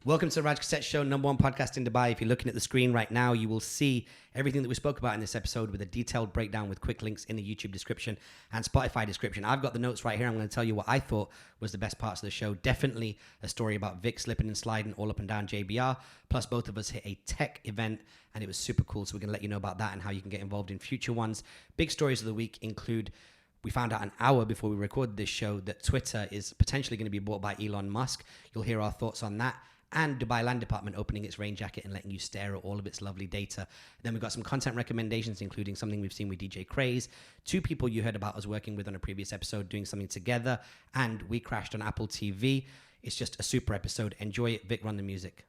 Welcome to the Raj Kotecha Show, #1 podcast in Dubai. If you're looking at the screen right now, you will see everything that we spoke about in this episode with a detailed breakdown with quick links in the YouTube description and Spotify description. I've got the notes right here. I'm going to tell you what I thought was the best parts of the show. Definitely a story about Vic slipping and sliding all up and down JBR. Plus, both of us hit a tech event and it was super cool. So we're going to let you know about that and how you can get involved in future ones. Big stories of the week include... We found out an hour before we recorded this show that Twitter is potentially going to be bought by Elon Musk. You'll hear our thoughts on that. And Dubai Land Department opening its rain jacket and letting you stare at all of its lovely data. Then we've got some content recommendations, including something we've seen with DJ Craze, 2 people you heard about us working with on a previous episode doing something together, and We Crashed on Apple TV. It's just a super episode. Enjoy it. Vic, run the music.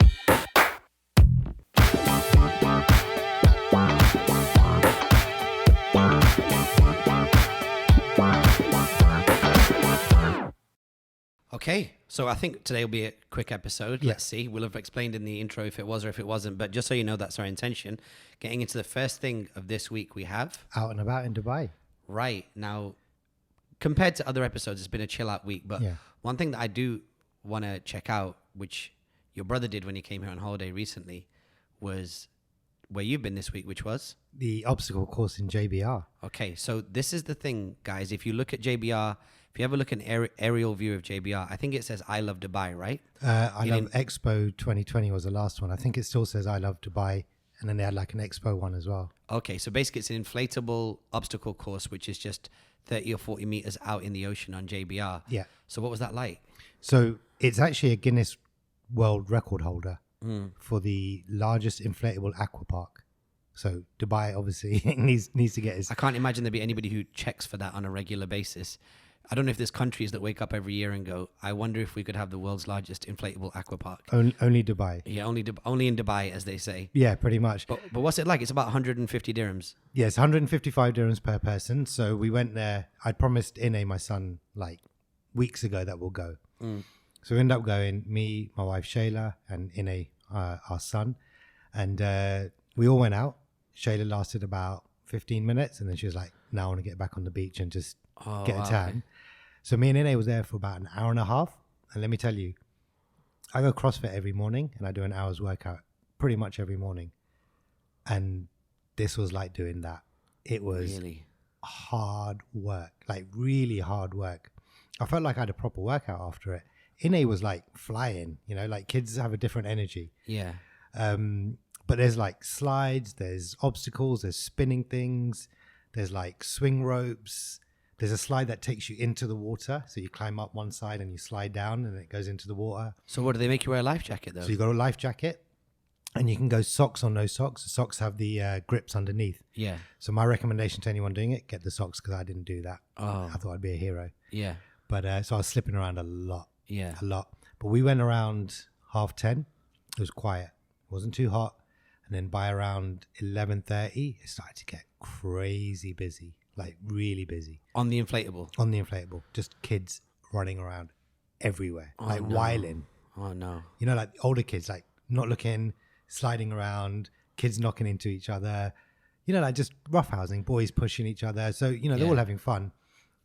Okay, so I think today will be a quick episode. Let's see. We'll have explained in the intro if it was or if it wasn't. But just so you know, that's our intention. Getting into the first thing of this week, we have... Out and about in Dubai. Right. Now, compared to other episodes, it's been a chill out week. But one thing that I do want to check out, which your brother did when he came here on holiday recently, was where you've been this week, which was? The obstacle course in JBR. Okay, so this is the thing, guys. If you look at JBR... If you ever look at an aerial view of JBR, I think it says I Love Dubai, right? I Love Expo 2020 was the last one. I think it still says I Love Dubai. And then they had like an Expo one as well. Okay, so basically it's an inflatable obstacle course, which is just 30 or 40 meters out in the ocean on JBR. Yeah. So what was that like? So it's actually a Guinness World Record holder for the largest inflatable aqua park. So Dubai obviously needs to get his... I can't imagine there'd be anybody who checks for that on a regular basis. I don't know if there's countries that wake up every year and go, I wonder if we could have the world's largest inflatable aqua park. Only Dubai. Yeah, only in Dubai, as they say. Yeah, pretty much. But what's it like? It's about 150 dirhams. Yes, 155 dirhams per person. So we went there. I promised Ine, my son, like weeks ago that we'll go. So we ended up going, me, my wife Shayla, and Ine, our son. And we all went out. Shayla lasted about 15 minutes. And then she was like, now I want to get back on the beach and just get a tan. Okay. So me and Ine was there for about an hour and a half. And let me tell you, I go CrossFit every morning and I do an hour's workout pretty much every morning. And this was like doing that. It was really hard work, like really hard work. I felt like I had a proper workout after it. Ine was like flying, you know, like kids have a different energy. Yeah. But there's like slides, there's obstacles, there's spinning things, there's like swing ropes. There's a slide that takes you into the water. So you climb up one side and you slide down and it goes into the water. So what do they make you wear a life jacket though? So you got a life jacket and you can go socks or no socks. The socks have the grips underneath. Yeah. So my recommendation to anyone doing it, get the socks because I didn't do that. Oh. I thought I'd be a hero. Yeah. But so I was slipping around a lot. Yeah. A lot. But we went around 10:30. It was quiet. It wasn't too hot. And then by around 11:30, it started to get crazy busy. Like really busy. On the inflatable? On the inflatable. Just kids running around everywhere. Like whiling. Oh no. You know, like older kids, like not looking, sliding around, kids knocking into each other. You know, like just roughhousing, boys pushing each other. So, you know, they're all having fun.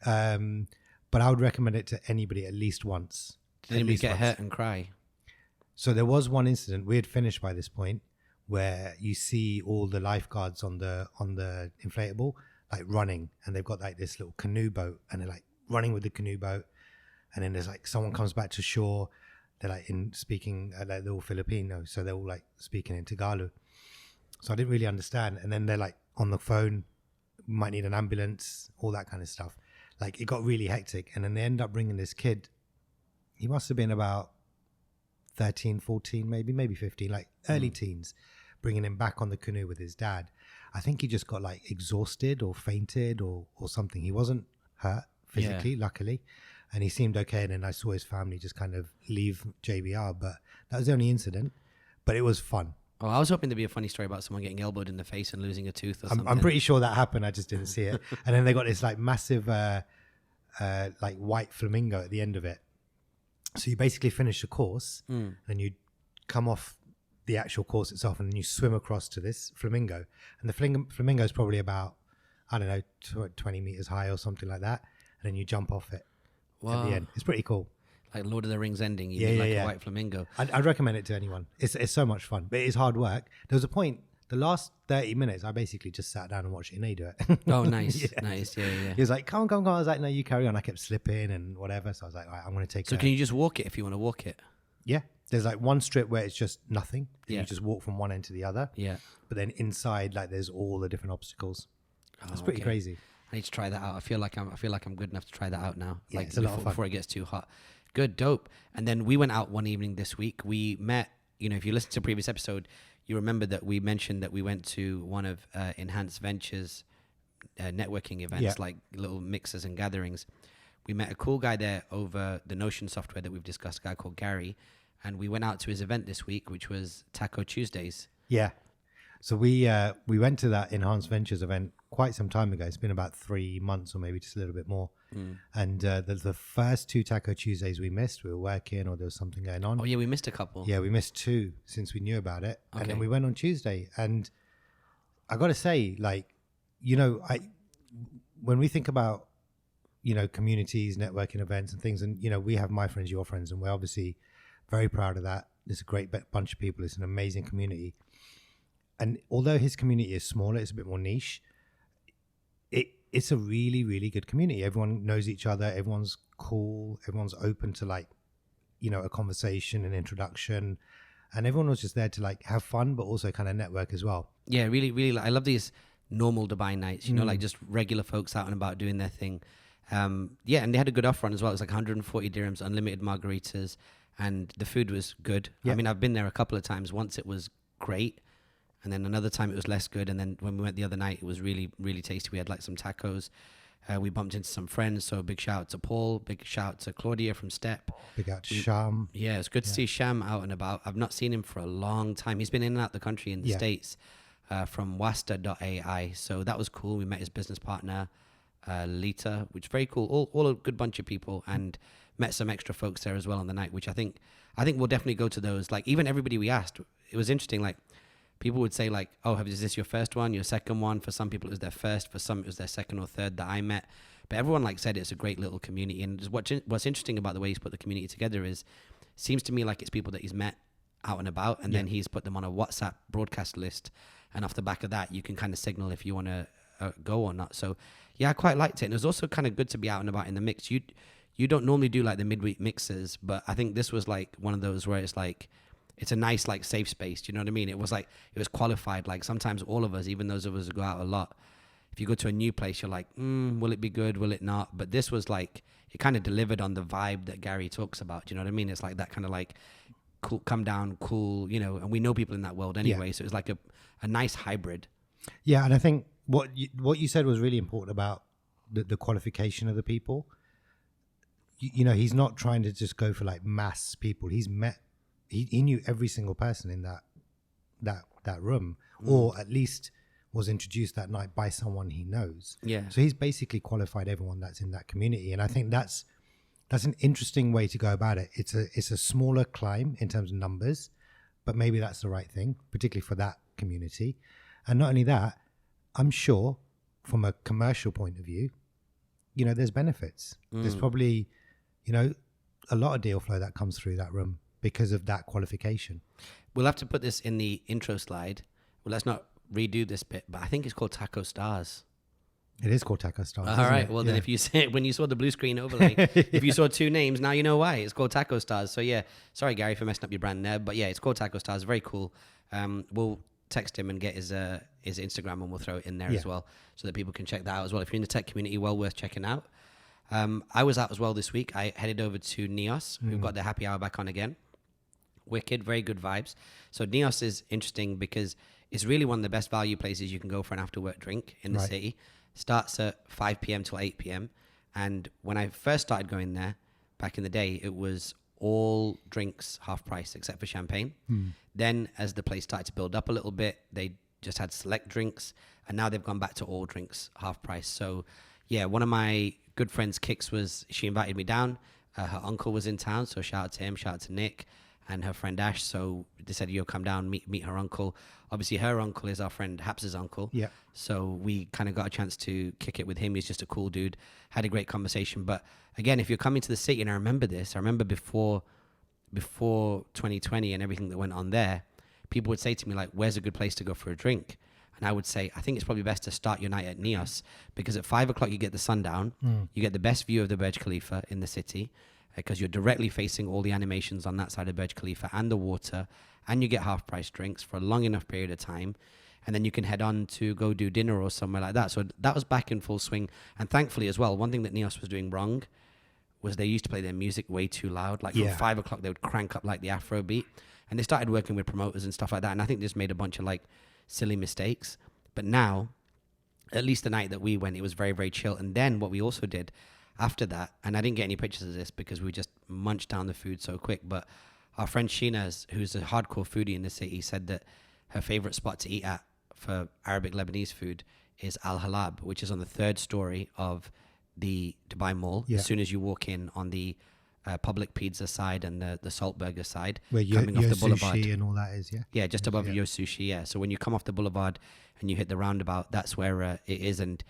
But I would recommend it to anybody at least once. Did anybody get hurt and cry? So there was one incident, we had finished by this point, where you see all the lifeguards on the inflatable like running, and they've got like this little canoe boat and they're like running with the canoe boat, and then there's like someone comes back to shore, they're like in speaking like they're all Filipino, so they're all like speaking in Tagalog, so I didn't really understand, and then they're like on the phone, might need an ambulance, all that kind of stuff. Like it got really hectic, and then they end up bringing this kid, he must have been about 13, 14, maybe 15, like early teens, bringing him back on the canoe with his dad. I think he just got like exhausted or fainted or something. He wasn't hurt physically, luckily, and he seemed okay. And then I saw his family just kind of leave JBR, but that was the only incident. But it was fun. Oh, I was hoping there'd be a funny story about someone getting elbowed in the face and losing a tooth or something. I'm pretty sure that happened. I just didn't see it. And then they got this like massive like white flamingo at the end of it. So you basically finish the course and you come off the actual course itself and then you swim across to this flamingo. And the flamingo is probably about, I don't know, 20 meters high or something like that. And then you jump off it at the end. It's pretty cool. Like Lord of the Rings ending, you Yeah, mean yeah, like yeah. a white flamingo. I'd recommend it to anyone. It's so much fun, but it is hard work. There was a point, the last 30 minutes, I basically just sat down and watched Ine do it. Oh, nice, Yeah. nice, yeah. He was like, come on. I was like, no, you carry on. I kept slipping and whatever. So I was like, all right, I'm going to take So can you just walk it if you want to walk it? Yeah. There's like one strip where it's just nothing. And Yeah. You just walk from one end to the other. Yeah. But then inside, like there's all the different obstacles. It's pretty okay. crazy. I need to try that out. I feel like I'm good enough to try that out now. Yeah, like it's a lot of fun. before it gets too hot. Good, dope. And then we went out one evening this week. We met, if you listen to a previous episode, you remember that we mentioned that we went to one of Enhanced Ventures networking events, like little mixers and gatherings. We met a cool guy there over the Notion software that we've discussed, a guy called Gary. And we went out to his event this week, which was Taco Tuesdays. Yeah. So we went to that Enhanced Ventures event quite some time ago. It's been about 3 months or maybe just a little bit more. And the first 2 Taco Tuesdays we missed. We were working or there was something going on. Oh, yeah, we missed a couple. Yeah, we missed 2 since we knew about it. Okay. And then we went on Tuesday. And I got to say, like, when we think about, communities, networking events and things, and, we have my friends, your friends, and we're obviously very proud of that. There's a great bunch of people. It's an amazing community. And although his community is smaller, it's a bit more niche. It's a really, really good community. Everyone knows each other. Everyone's cool. Everyone's open to a conversation, an introduction. And everyone was just there to have fun, but also kind of network as well. Yeah, really, really. I love these normal Dubai nights, like just regular folks out and about doing their thing. Yeah, and they had a good offer on as well. It was like 140 dirhams, unlimited margaritas, and the food was good. Yeah. I mean, I've been there a couple of times. Once it was great, and then another time it was less good. And then when we went the other night, it was really, really tasty. We had some tacos. We bumped into some friends. So big shout out to Paul. Big shout out to Claudia from Step. Big out to Sham. Yeah, it's good to see Sham out and about. I've not seen him for a long time. He's been in and out the country in the States from Wasta.ai. So that was cool. We met his business partner, Lita, which is very cool. All a good bunch of people, and met some extra folks there as well on the night, which I think we'll definitely go to those. Even everybody we asked, it was interesting. People would say oh, is this your first one, your second one? For some people it was their first, for some it was their second or third that I met. But everyone said it's a great little community. And just what's interesting about the way he's put the community together is, seems to me like it's people that he's met out and about, and then he's put them on a WhatsApp broadcast list, and off the back of that you can kind of signal if you want to go or not. So yeah, I quite liked it. And it was also kind of good to be out and about in the mix. You don't normally do the midweek mixes, but I think this was one of those where it's it's a nice safe space. Do you know what I mean? It was it was qualified. Sometimes all of us, even those of us who go out a lot, if you go to a new place, you're will it be good? Will it not? But this was it kind of delivered on the vibe that Gary talks about. Do you know what I mean? It's that kind of cool, come down, cool, and we know people in that world anyway. So it was a nice hybrid. Yeah. And I think what you said was really important about the qualification of the people. He's not trying to just go for mass people. He's met, he knew every single person in that room, or at least was introduced that night by someone he knows. Yeah. So he's basically qualified everyone that's in that community. And I think that's an interesting way to go about it. It's a smaller climb in terms of numbers, but maybe that's the right thing, particularly for that community. And not only that, I'm sure from a commercial point of view, there's benefits. There's probably, a lot of deal flow that comes through that room because of that qualification. We'll have to put this in the intro slide. Well, let's not redo this bit, but I think it's called Taco Stars. It is called Taco Stars. All right. Well, then if you say, when you saw the blue screen overlay, if you saw 2 names, now you know why. It's called Taco Stars. So yeah, sorry, Gary, for messing up your brand there. But yeah, it's called Taco Stars. Very cool. We'll text him and get his Instagram, and we'll throw it in there as well, so that people can check that out as well. If you're in the tech community, well worth checking out. I was out as well this week. I headed over to Neos, who've got their happy hour back on again. Wicked, very good vibes. So Neos is interesting because it's really one of the best value places you can go for an after work drink in the city. Starts at 5 p.m. till 8 p.m. And when I first started going there back in the day, it was all drinks half price except for champagne. Then as the place started to build up a little bit, they just had select drinks, and now they've gone back to all drinks half price. So yeah, one of my good friends, Kix, she invited me down. Her uncle was in town, so shout out to him, shout out to Nick and her friend Ash. So they said, "Yo, come down, meet her uncle." Obviously, her uncle is our friend Haps's uncle. Yeah. So we kind of got a chance to kick it with him. He's just a cool dude. Had a great conversation. But again, if you're coming to the city, and I remember this, I remember before 2020 and everything that went on there, people would say to me like, "Where's a good place to go for a drink?" And I would say, I think it's probably best to start your night at Neos, because at 5 o'clock you get the sundown, you get the best view of the Burj Khalifa in the city, because you're directly facing all the animations on that side of Burj Khalifa and the water, and you get half-price drinks for a long enough period of time, and then you can head on to go do dinner or somewhere like that. So that was back in full swing. And thankfully as well, one thing that Neos was doing wrong was they used to play their music way too loud. Like from 5 o'clock they would crank up like the Afro beat, and they started working with promoters and stuff like that, and I think they just made a bunch of like silly mistakes. But now, at least the night that we went, it was very, very chill. And then what we also did after that, and I didn't get any pictures of this because we just munched down the food so quick, but our friend Sheena's, who's a hardcore foodie in the city, said that her favorite spot to eat at for Arabic Lebanese food is Al HALLAB, which is on the 3rd story of the Dubai Mall. As soon as you walk in on the public pizza side and the salt burger side, Where coming off the boulevard and all that is, yeah, just above Yo Sushi. Yeah, so when you come off the boulevard and you hit the roundabout, that's where it is. And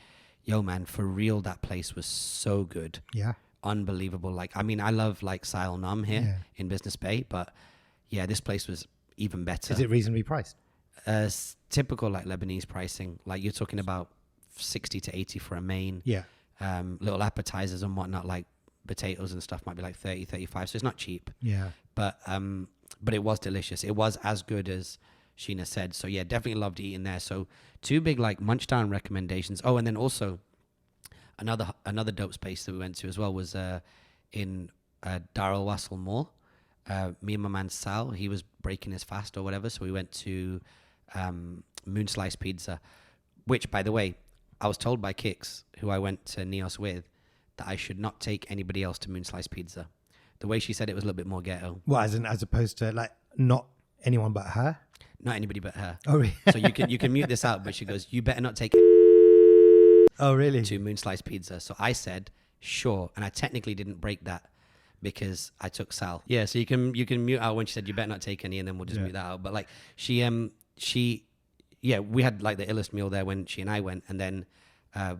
yo, man, for real, that place was so good. Yeah. Unbelievable. Like, I mean, I love like Sile Nam here in Business Bay, but yeah, this place was even better. Is it reasonably priced? Typical like Lebanese pricing. Like you're talking about 60 to 80 for a main. Yeah. Little appetizers and whatnot, like potatoes and stuff might be like 30, 35. So it's not cheap. Yeah. But it was delicious. It was as good as Sheena said. So yeah, definitely loved eating there. So 2 big like munchdown recommendations. Oh, and then also another dope space that we went to as well was in Dar Al Wasl Mall. Me and my man Sal, he was breaking his fast or whatever, so we went to Moon Slice Pizza, which, by the way, I was told by Kix, who I went to Neos with, that I should not take anybody else to Moon Slice Pizza. The way she said it was a little bit more ghetto. Well, as opposed to like not anyone but her? Not anybody but her. Oh, really? So you can mute this out, but she goes, "You better not take Oh, really? to Moon Slice Pizza." So I said, "Sure," and I technically didn't break that because I took Sal. Yeah, so you can mute out when she said, "You better not take any," and then we'll just mute that out. But like she we had like the illest meal there when she and I went, and then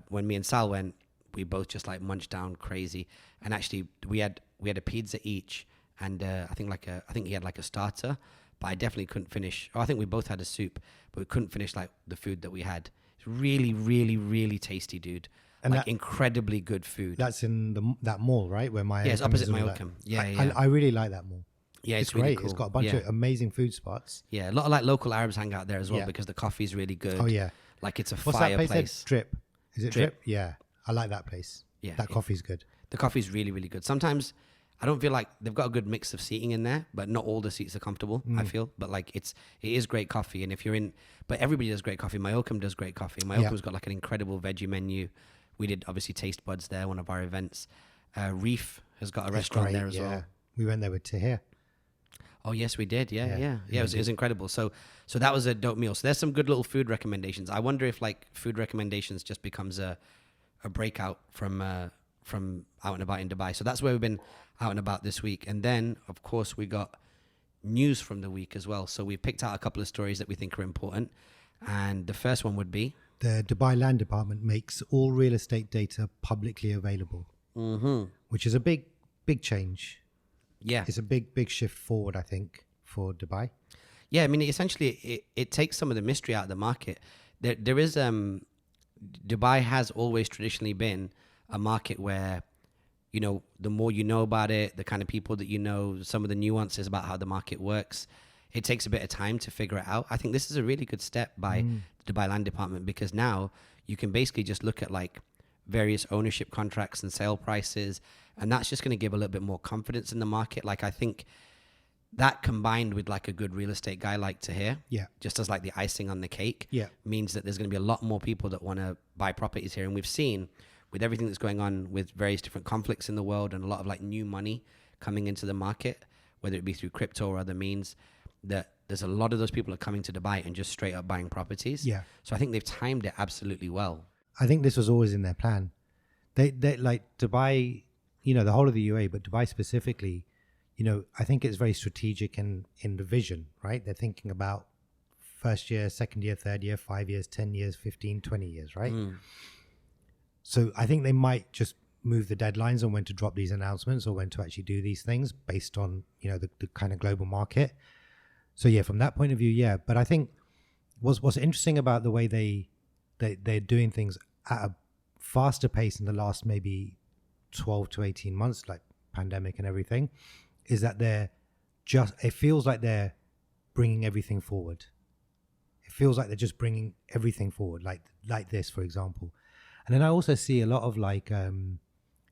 when me and Sal went, we both just like munched down crazy. And actually we had a pizza each, and I think he had like a starter, but I definitely couldn't finish. I think we both had a soup, but we couldn't finish like the food that we had. It's really, really, really tasty, dude. And like incredibly good food. That's in that mall, right? Where my it's opposite Myocum. Yeah. I really like that mall. Yeah, it's really great. cool. It's got a bunch of amazing food spots. Yeah, a lot of like local Arabs hang out there as well because the coffee's really good. Oh yeah, like it's a What's fire that place. Drip. Is it Drip? Yeah, I like that place. Yeah, that coffee's good. The coffee's really, really good. Sometimes I don't feel like they've got a good mix of seating in there, but not all the seats are comfortable. I feel, but like it is great coffee. And if you're in, but everybody does great coffee. Myocum does great coffee. Myocum's got like an incredible veggie menu. We did obviously Taste Buds there, one of our events. Reef has got a restaurant there as well. We went there with Tahir. Oh yes, we did. Yeah. It was incredible. So that was a dope meal. So there's some good little food recommendations. I wonder if like food recommendations just becomes a breakout from out and about in Dubai. So that's where we've been out and about this week. And then of course we got news from the week as well. So we picked out a couple of stories that we think are important. And the first one would be the Dubai Land Department makes all real estate data publicly available, which is a big change. Yeah, it's a big shift forward, I think, for Dubai. Yeah, I mean, essentially, it takes some of the mystery out of the market. There is Dubai has always traditionally been a market where, you know, the more you know about it, the kind of people that you know, some of the nuances about how the market works, it takes a bit of time to figure it out. I think this is a really good step by the Dubai Land Department, because now you can basically just look at like various ownership contracts and sale prices, and that's just going to give a little bit more confidence in the market. Like I think that combined with like a good real estate guy like Tahir, just as like the icing on the cake, means that there's going to be a lot more people that want to buy properties here. And we've seen with everything that's going on with various different conflicts in the world and a lot of like new money coming into the market, whether it be through crypto or other means, that there's a lot of those people are coming to Dubai and just straight up buying properties. Yeah. So I think they've timed it absolutely well. I think this was always in their plan. They like Dubai, you know, the whole of the UAE, but Dubai specifically, I think it's very strategic in the vision, right? They're thinking about first year, second year, third year, 5 years, 10 years, 15, 20 years, right? So I think they might just move the deadlines on when to drop these announcements or when to actually do these things based on, the kind of global market. So yeah, from that point of view, yeah. But I think what's interesting about the way they're doing things at a faster pace in the last maybe 12 to 18 months, like pandemic and everything, is that it feels like they're bringing everything forward. It feels like they're just bringing everything forward, like this, for example. And then I also see a lot of like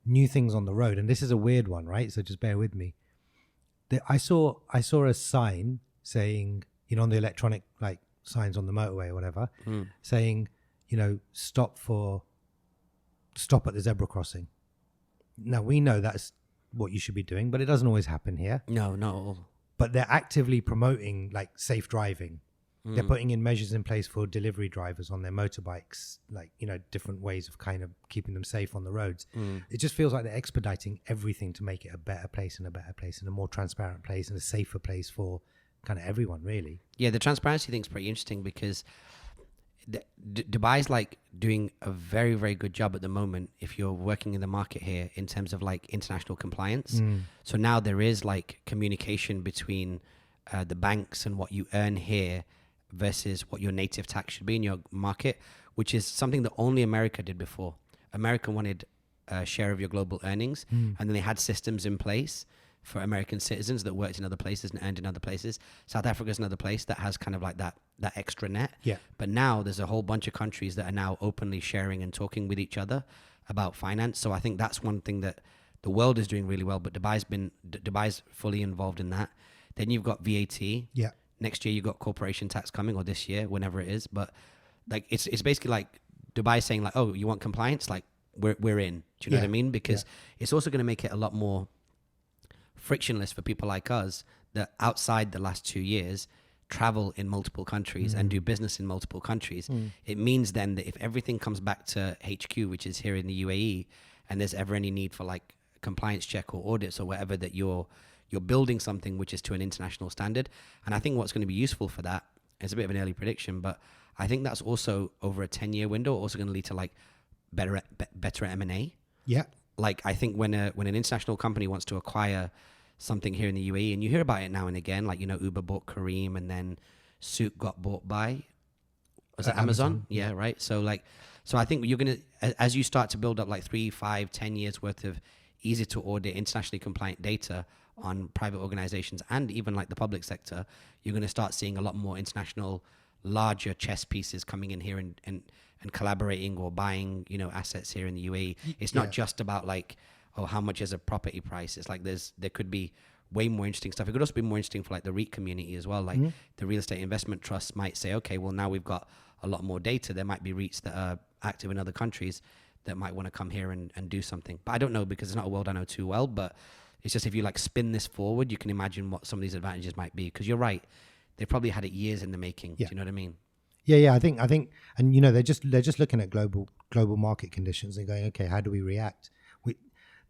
new things on the road, and this is a weird one, right? So just bear with me. I saw a sign saying, on the electronic like signs on the motorway or whatever, saying, stop at the zebra crossing. Now we know that's what you should be doing, but it doesn't always happen here. No, not at all. But they're actively promoting like safe driving. They're putting in measures in place for delivery drivers on their motorbikes, like, different ways of kind of keeping them safe on the roads. It just feels like they're expediting everything to make it a better place and a more transparent place and a safer place for kind of everyone, really. Yeah, the transparency thing's pretty interesting because Dubai's like doing a very, very good job at the moment if you're working in the market here in terms of like international compliance. So now there is like communication between the banks and what you earn here versus what your native tax should be in your market, which is something that only America did before. America wanted a share of your global earnings, and then they had systems in place for American citizens that worked in other places and earned in other places. South Africa's another place that has kind of like that extra net. Yeah. But now there's a whole bunch of countries that are now openly sharing and talking with each other about finance. So I think that's one thing that the world is doing really well, but Dubai's fully involved in that. Then you've got VAT. Yeah. Next year you got corporation tax coming, or this year, whenever it is. But like it's basically like Dubai saying like, oh, you want compliance? Like we're in. Do you know what I mean? Because it's also going to make it a lot more frictionless for people like us that outside the last 2 years travel in multiple countries and do business in multiple countries. It means then that if everything comes back to HQ, which is here in the UAE, and there's ever any need for like compliance check or audits or whatever, that you're building something which is to an international standard. And I think what's going to be useful for that is a bit of an early prediction, but I think that's also over a 10-year window also going to lead to like better M&A. Yeah. Like I think when an international company wants to acquire something here in the UAE, and you hear about it now and again, like, Uber bought Careem, and then Souk got bought by, was it Amazon? Yeah, right. So I think you're going to, as you start to build up like 3, 5, 10 years worth of easy to audit, internationally compliant data on private organizations and even like the public sector, you're going to start seeing a lot more international, larger chess pieces coming in here and collaborating or buying, assets here in the UAE. It's not just about like, oh, how much is a property price? It's like there could be way more interesting stuff. It could also be more interesting for like the REIT community as well. Like the real estate investment trusts might say, okay, well now we've got a lot more data. There might be REITs that are active in other countries that might want to come here and do something. But I don't know, because it's not a world I know too well. But it's just, if you like spin this forward, you can imagine what some of these advantages might be. Because you're right, they probably had it years in the making. Yeah. Do you know what I mean? Yeah. I think, and they're just looking at global market conditions and going, okay, how do we react?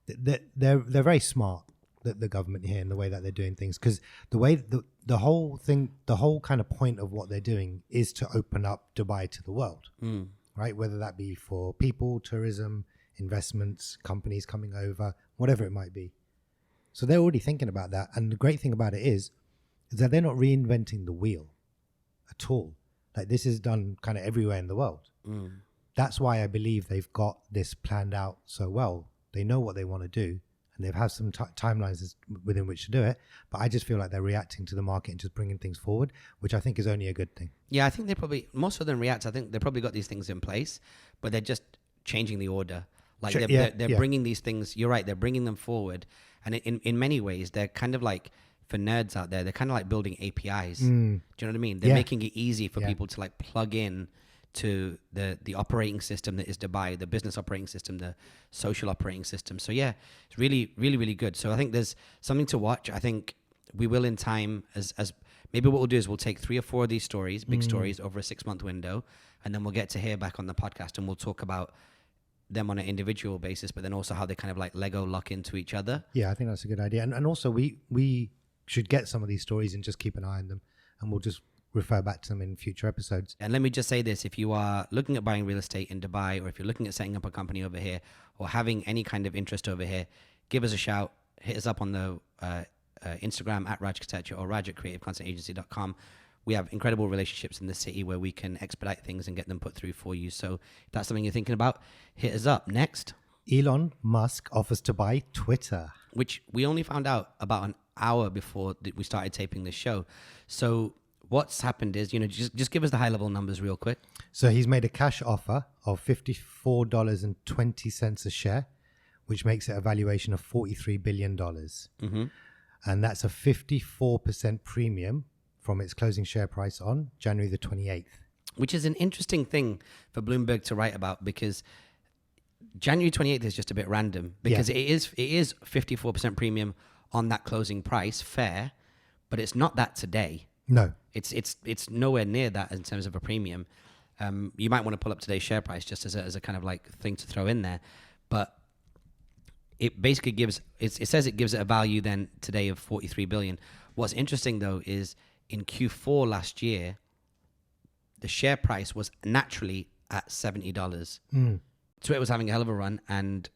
They're very smart, the government here, in the way that they're doing things, because the way the whole kind of point of what they're doing is to open up Dubai to the world, right? Whether that be for people, tourism, investments, companies coming over, whatever it might be. So they're already thinking about that. And the great thing about it is that they're not reinventing the wheel at all. Like, this is done kind of everywhere in the world. That's why I believe they've got this planned out so well. They know what they want to do, and they've had some timelines within which to do it. But I just feel like they're reacting to the market and just bringing things forward, which I think is only a good thing. Yeah, I think they probably, most of them react. I think they probably got these things in place, but they're just changing the order. Like they're bringing these things. You're right. They're bringing them forward, and in many ways, they're kind of like, for nerds out there, they're kind of like building APIs. Do you know what I mean? They're making it easy for people to like plug in to the operating system that is Dubai, the business operating system, the social operating system. So yeah, it's really, really, really good. So I think there's something to watch. I think we will, in time, as maybe what we'll do is we'll take 3 or 4 of these stories, big stories, over a 6-month window, and then we'll get to hear back on the podcast, and we'll talk about them on an individual basis, but then also how they kind of like Lego lock into each other. Yeah, I think that's a good idea. And also we should get some of these stories and just keep an eye on them, and we'll just refer back to them in future episodes. And let me just say this, if you are looking at buying real estate in Dubai, or if you're looking at setting up a company over here, or having any kind of interest over here, give us a shout. Hit us up on the Instagram at Raj Kotecha or Raj at creativecontentagency.com. We have incredible relationships in the city where we can expedite things and get them put through for you. So if that's something you're thinking about, hit us up. Next. Elon Musk offers to buy Twitter. Which we only found out about an hour before we started taping this show. So what's happened is, just give us the high level numbers real quick. So he's made a cash offer of $54.20 a share, which makes it a valuation of $43 billion. Mm-hmm. And that's a 54% premium from its closing share price on January the 28th. Which is an interesting thing for Bloomberg to write about, because January 28th is just a bit random, because it is 54% premium on that closing price, fair, but it's not that today. No. It's nowhere near that in terms of a premium. You might want to pull up today's share price just as a kind of like thing to throw in there, but it basically gives it says it gives it a value then today of 43 billion. What's interesting though is in Q4 last year, the share price was naturally at $70. Twitter was having a hell of a run, and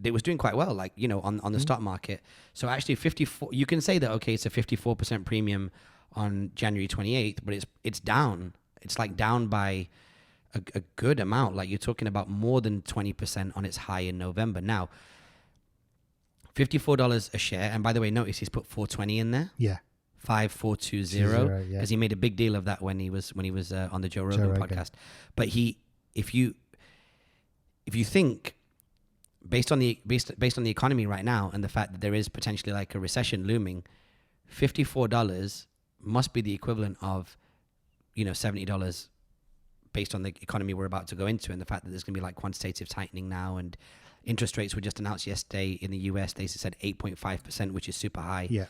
it was doing quite well, like, on the stock market. So actually 54, you can say that, okay, it's a 54% premium on January 28th, but it's down. It's like down by a good amount. Like, you're talking about more than 20% on its high in November. Now, $54 a share. And by the way, notice he's put 420 in there. Yeah. 5420, because he made a big deal of that when he was on the Joe Rogan podcast. But if you think based on the economy right now and the fact that there is potentially like a recession looming, $54 must be the equivalent of $70 based on the economy we're about to go into, and the fact that there's going to be like quantitative tightening now, and interest rates were just announced yesterday in the US. They said 8.5%, which is super high. Yeah.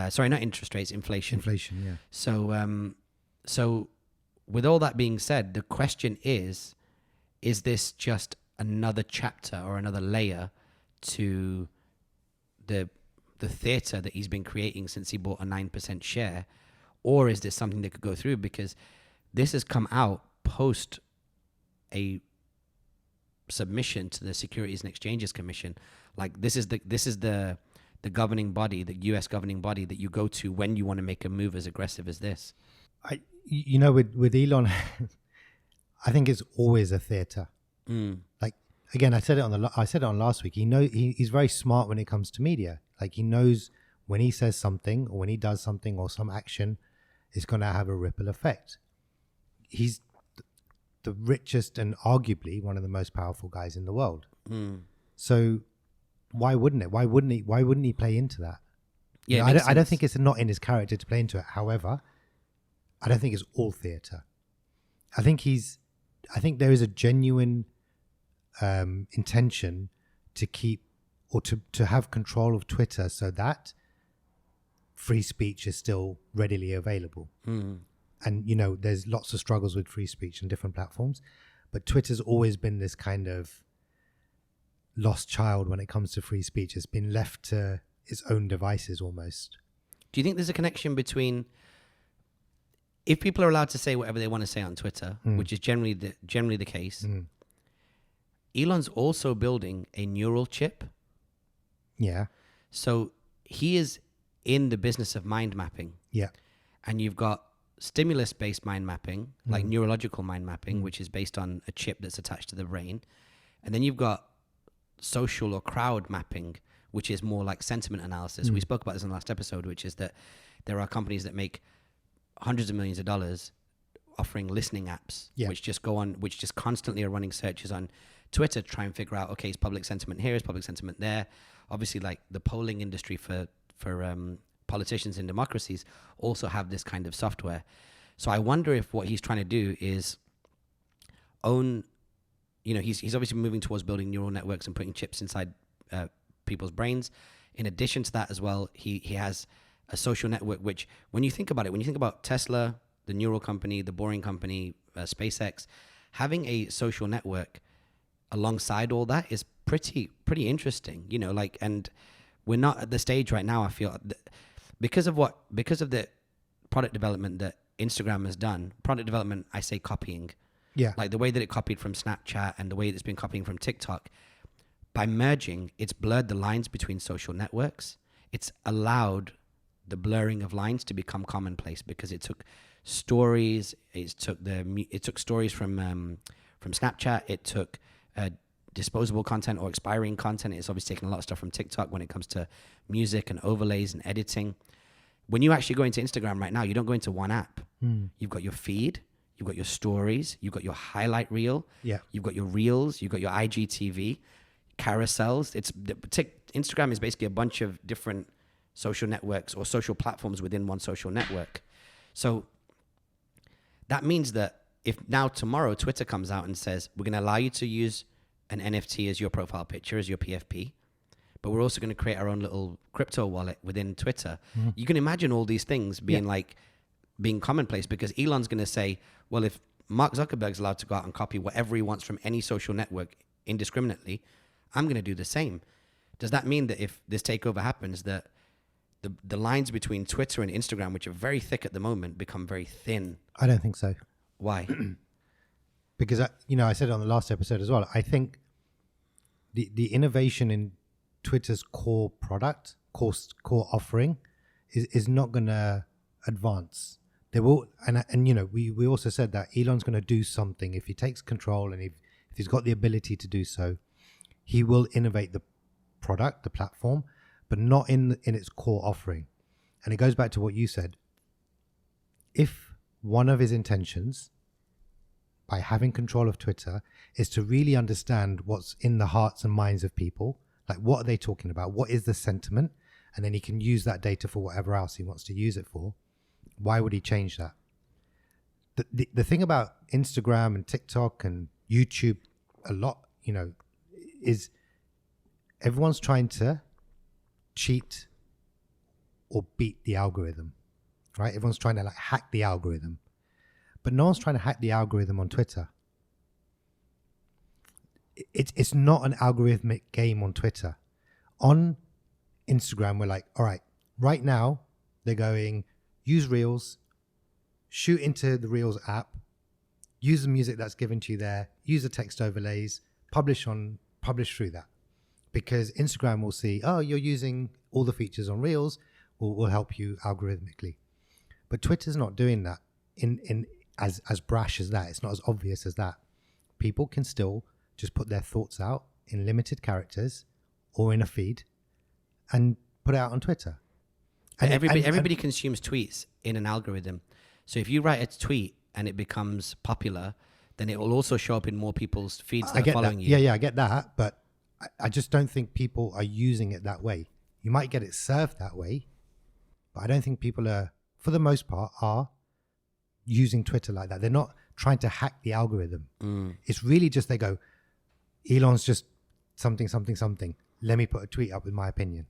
Sorry, not interest rates, inflation. Inflation, yeah. So with all that being said, the question is this just another chapter or another layer to the theater that he's been creating since he bought a 9% share? Or is this something that could go through? Because this has come out post a submission to the Securities and Exchanges Commission. Like, this is the governing body, the US governing body that you go to when you want to make a move as aggressive as this. With Elon, I think it's always a theater. Like, again, I said it on last week. He's very smart when it comes to media. Like, he knows when he says something or when he does something or some action is going to have a ripple effect. He's the richest and arguably one of the most powerful guys in the world. So why wouldn't it? Why wouldn't he play into that? Yeah, I don't think it's not in his character to play into it. However, I don't think it's all theater. I think there is a genuine intention to keep or to have control of Twitter so that free speech is still readily available. And, there's lots of struggles with free speech on different platforms, but Twitter's always been this kind of lost child when it comes to free speech. It's been left to its own devices almost. Do you think there's a connection between, if people are allowed to say whatever they want to say on Twitter, which is generally the case, Elon's also building a neural chip. Yeah. So he is in the business of mind mapping. Yeah. And you've got stimulus-based mind mapping, like neurological mind mapping, which is based on a chip that's attached to the brain. And then you've got social or crowd mapping, which is more like sentiment analysis. We spoke about this in the last episode, which is that there are companies that make hundreds of millions of dollars offering listening apps, which just constantly are running searches on Twitter to try and figure out, okay, is public sentiment here, is public sentiment there? Obviously, like the polling industry for politicians in democracies also have this kind of software. So I wonder if what he's trying to do is own, he's obviously moving towards building neural networks and putting chips inside people's brains. In addition to that as well, he has a social network, which when you think about Tesla, the neural company, the boring company, SpaceX, having a social network alongside all that is pretty interesting, you know, like, and we're not at the stage right now, I feel, because of the product development that Instagram has done. Product development, I say copying. Yeah. Like the way that it copied from Snapchat and the way it's been copying from TikTok. By merging, it's blurred the lines between social networks. It's allowed the blurring of lines to become commonplace because it took stories. It took stories from Snapchat. It took disposable content or expiring content. It's obviously taken a lot of stuff from TikTok when it comes to music and overlays and editing. When you actually go into Instagram right now, you don't go into one app. You've got your feed, you've got your stories, you've got your highlight reel, you've got your reels, you've got your IGTV, carousels. Instagram is basically a bunch of different social networks or social platforms within one social network. So that means that if now tomorrow Twitter comes out and says, we're going to allow you to use an NFT as your profile picture, as your PFP, but we're also going to create our own little crypto wallet within Twitter. You can imagine all these things being being commonplace, because Elon's going to say, well, if Mark Zuckerberg's allowed to go out and copy whatever he wants from any social network indiscriminately, I'm going to do the same. Does that mean that if this takeover happens, that the lines between Twitter and Instagram, which are very thick at the moment, become very thin? I don't think so. Why? Because, I said it on the last episode as well. I think the innovation in Twitter's core product, core offering, is not going to advance. They will, and we also said that Elon's going to do something if he takes control, and if he's got the ability to do so, he will innovate the product, the platform, but not in its core offering. And it goes back to what you said. If one of his intentions by having control of Twitter is to really understand what's in the hearts and minds of people, like what are they talking about, what is the sentiment, and then he can use that data for whatever else he wants to use it for, why would he change that? The thing about Instagram and TikTok and YouTube a lot, is everyone's trying to cheat or beat the algorithm, right? Everyone's trying to hack the algorithm, but no one's trying to hack the algorithm on Twitter. It's not an algorithmic game on Twitter. On Instagram, we're like, all right, right now they're going, use Reels, shoot into the Reels app, use the music that's given to you there, use the text overlays, publish through that. Because Instagram will see, oh, you're using all the features on Reels, will help you algorithmically. But Twitter's not doing that in as brash as that. It's not as obvious as that. People can still just put their thoughts out in limited characters or in a feed and put it out on Twitter. And everybody consumes tweets in an algorithm. So if you write a tweet and it becomes popular, then it will also show up in more people's feeds that are following you. Yeah, I get that. But I just don't think people are using it that way. You might get it served that way, but I don't think people are, for the most part, are using Twitter like that. They're not trying to hack the algorithm. It's really just they go, Elon's just something. Let me put a tweet up with my opinion.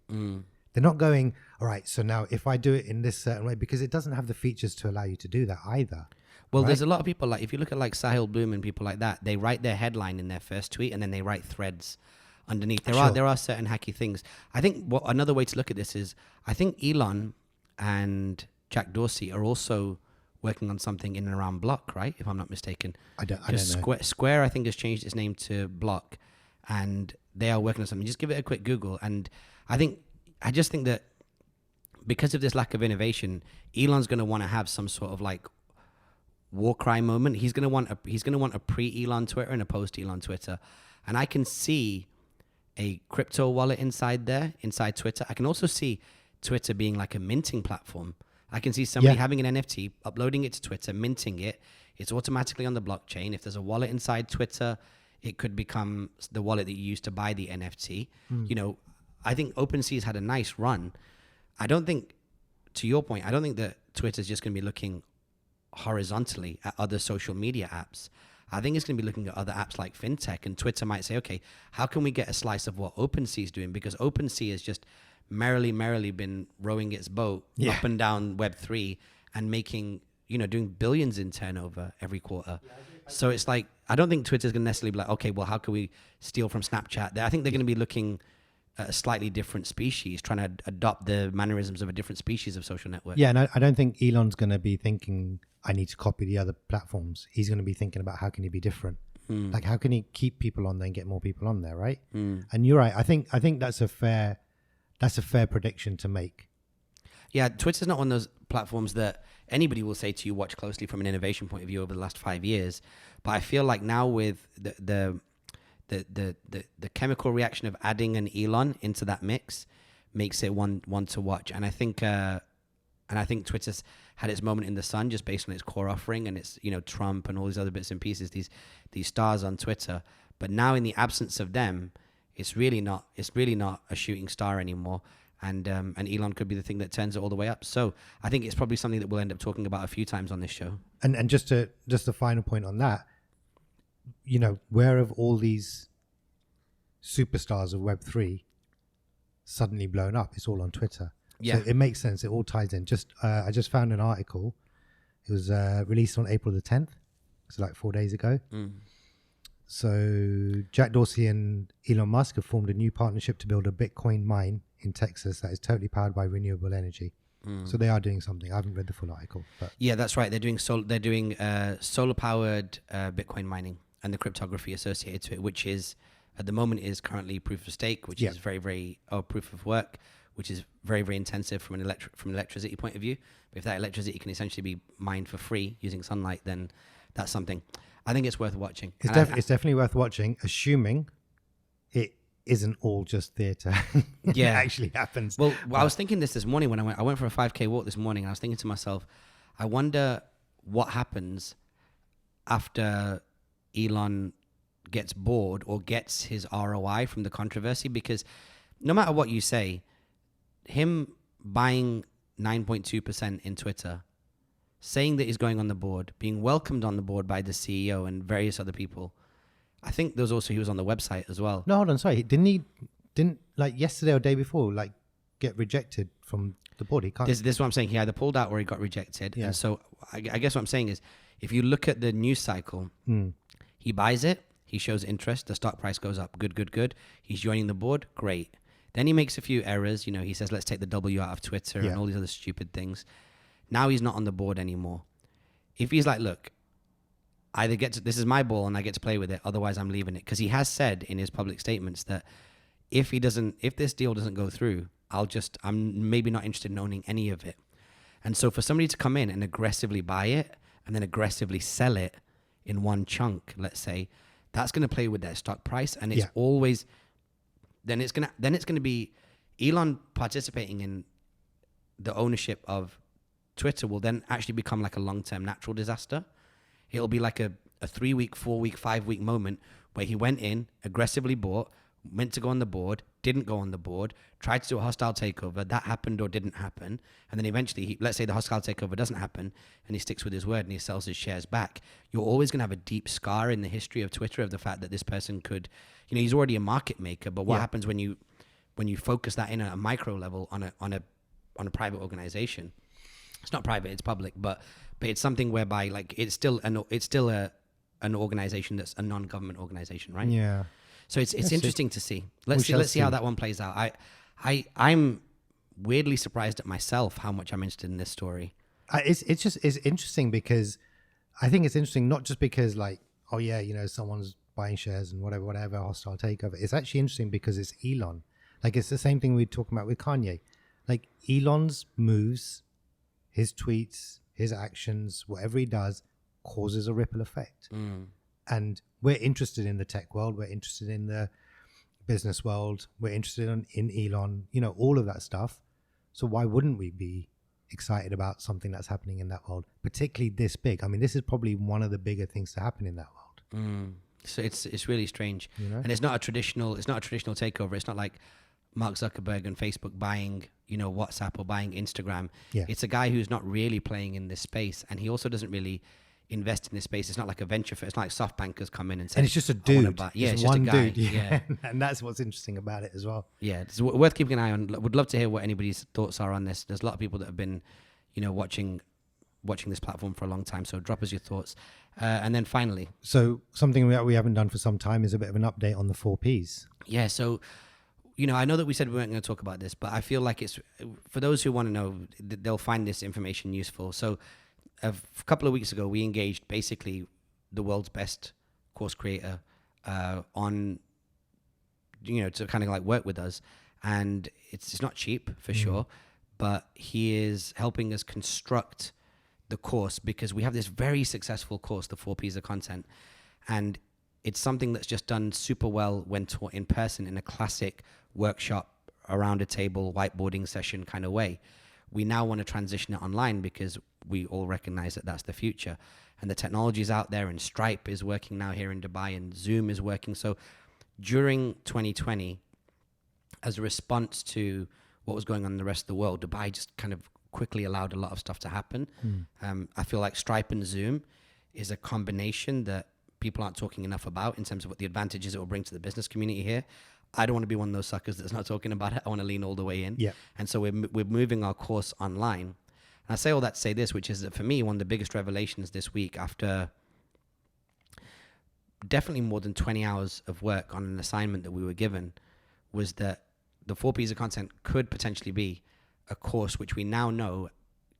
They're not going, all right, so now if I do it in this certain way, because it doesn't have the features to allow you to do that either. Well, right? There's a lot of people, like if you look at like Sahil Bloom and people like that, they write their headline in their first tweet and then they write threads underneath. There are certain hacky things. I think another way to look at this is, I think Elon and Jack Dorsey are also working on something in and around Block, right? If I'm not mistaken. I don't know. Square, I think, has changed its name to Block, and they are working on something. Just give it a quick Google. And I just think that because of this lack of innovation, Elon's going to want to have some sort of like war cry moment. He's going to want a pre-Elon Twitter and a post-Elon Twitter. And I can see a crypto wallet inside Twitter. I can also see Twitter being like a minting platform. I can see somebody having an NFT, uploading it to Twitter, minting it. It's automatically on the blockchain. If there's a wallet inside Twitter, it could become the wallet that you use to buy the NFT. I think OpenSea's had a nice run. I don't think, to your point, I don't think that Twitter's just going to be looking horizontally at other social media apps. I think it's going to be looking at other apps like FinTech, and Twitter might say, okay, how can we get a slice of what OpenSea is doing? Because OpenSea has just merrily been rowing its boat up and down Web3 and making doing billions in turnover every quarter. So it's like, I don't think Twitter's going to necessarily be like, okay, well, how can we steal from Snapchat? I think they're going to be looking at a slightly different species, trying to adopt the mannerisms of a different species of social network. Yeah, and I don't think Elon's going to be thinking, I need to copy the other platforms. He's going to be thinking about how can he be different? Like, how can he keep people on there and get more people on there, right? And you're right. I think that's a fair prediction to make. Yeah, Twitter's not one of those platforms that anybody will say to you, watch closely from an innovation point of view over the last 5 years. But I feel like now with the chemical reaction of adding an Elon into that mix makes it one to watch. And I think Twitter's had its moment in the sun just based on its core offering and its, Trump and all these other bits and pieces, these stars on Twitter. But now in the absence of them, it's really not a shooting star anymore. And Elon could be the thing that turns it all the way up. So I think it's probably something that we'll end up talking about a few times on this show. And just a final point on that, where have all these superstars of Web3 suddenly blown up? It's all on Twitter. Yeah. So it makes sense. It all ties in. I just found an article. It was released on April the 10th. So like 4 days ago. So Jack Dorsey and Elon Musk have formed a new partnership to build a Bitcoin mine in Texas that is totally powered by renewable energy. So they are doing something. I haven't read the full article, but yeah, that's right. They're doing solar powered Bitcoin mining and the cryptography associated to it, which is at the moment is currently proof of stake, which is very, very proof of work, which is very, very intensive from an electricity point of view. But if that electricity can essentially be mined for free using sunlight, then that's something. I think it's worth watching. It's definitely worth watching, assuming it isn't all just theatre. It actually happens. Well, I was thinking this morning when I went for a 5K walk this morning. And I was thinking to myself, I wonder what happens after Elon gets bored or gets his ROI from the controversy, because no matter what you say, him buying 9.2% in Twitter, saying that he's going on the board, being welcomed on the board by the CEO and various other people. I think there was also, he was on the website as well. No, hold on, sorry. Didn't like yesterday or day before, like get rejected from the board? He can't. This is what I'm saying. He either pulled out or he got rejected. Yeah. And so I guess what I'm saying is, if you look at the news cycle, he buys it, he shows interest, the stock price goes up. Good. He's joining the board. Great. Then he makes a few errors. He says, let's take the W out of Twitter and all these other stupid things. Now he's not on the board anymore. If he's like, look, either this is my ball and I get to play with it, otherwise I'm leaving it. Because he has said in his public statements that if this deal doesn't go through, I'm maybe not interested in owning any of it. And so for somebody to come in and aggressively buy it and then aggressively sell it in one chunk, let's say, that's going to play with their stock price. And it's always, then it's going to be Elon participating in the ownership of Twitter will then actually become like a long-term natural disaster. It'll be like a 3-week, 4-week, 5-week moment where he went in, aggressively bought, meant to go on the board, didn't go on the board, tried to do a hostile takeover, that happened or didn't happen, and then eventually, let's say the hostile takeover doesn't happen, and he sticks with his word and he sells his shares back. You're always going to have a deep scar in the history of Twitter of the fact that this person could, he's already a market maker, but what happens when you focus that in at a micro level on a private organization? It's not private, it's public, but it's something whereby like it's still an organization that's a non-government organization, right? Yeah. So it's interesting to see. Let's see how that one plays out. I'm weirdly surprised at myself how much I'm interested in this story. It's interesting because I think it's interesting not just because like, oh yeah, someone's buying shares and whatever hostile takeover. It's actually interesting because it's Elon. Like it's the same thing we were talking about with Kanye. Like Elon's moves, his tweets, his actions, whatever he does, causes a ripple effect. And we're interested in the tech world. We're interested in the business world. We're interested in Elon, all of that stuff. So why wouldn't we be excited about something that's happening in that world, particularly this big? I mean, this is probably one of the bigger things to happen in that world. So it's really strange. And it's not a traditional takeover. It's not like Mark Zuckerberg and Facebook buying, WhatsApp or buying Instagram. Yeah. It's a guy who's not really playing in this space, and he also doesn't really invest in this space. It's not like a venture firm. It's not like SoftBank has come in and said, and it's just a dude. Yeah, it's one just a guy. Dude. Yeah. And that's what's interesting about it as well. Yeah, it's worth keeping an eye on. Would love to hear what anybody's thoughts are on this. There's a lot of people that have been, watching watching this platform for a long time. So drop us your thoughts. And then finally. So something that we haven't done for some time is a bit of an update on the 4Ps. Yeah. So, I know that we said we weren't going to talk about this, but I feel like it's, for those who want to know, they'll find this information useful. So a couple of weeks ago, we engaged basically the world's best course creator on, to kind of like work with us. And it's not cheap for sure, but he is helping us construct the course, because we have this very successful course, the 4Ps of content. And it's something that's just done super well when taught in person in a classic workshop, around a table, whiteboarding session kind of way. We now want to transition it online because we all recognize that that's the future. And the technology is out there, and Stripe is working now here in Dubai, and Zoom is working. So during 2020, as a response to what was going on in the rest of the world, Dubai just kind of quickly allowed a lot of stuff to happen. I feel like Stripe and Zoom is a combination that people aren't talking enough about in terms of what the advantages it will bring to the business community here. I don't want to be one of those suckers that's not talking about it. I want to lean all the way in. Yeah. And so we're moving our course online. And I say all that to say this, which is that for me, one of the biggest revelations this week, after definitely more than 20 hours of work on an assignment that we were given, was that the 4Ps of content could potentially be a course which we now know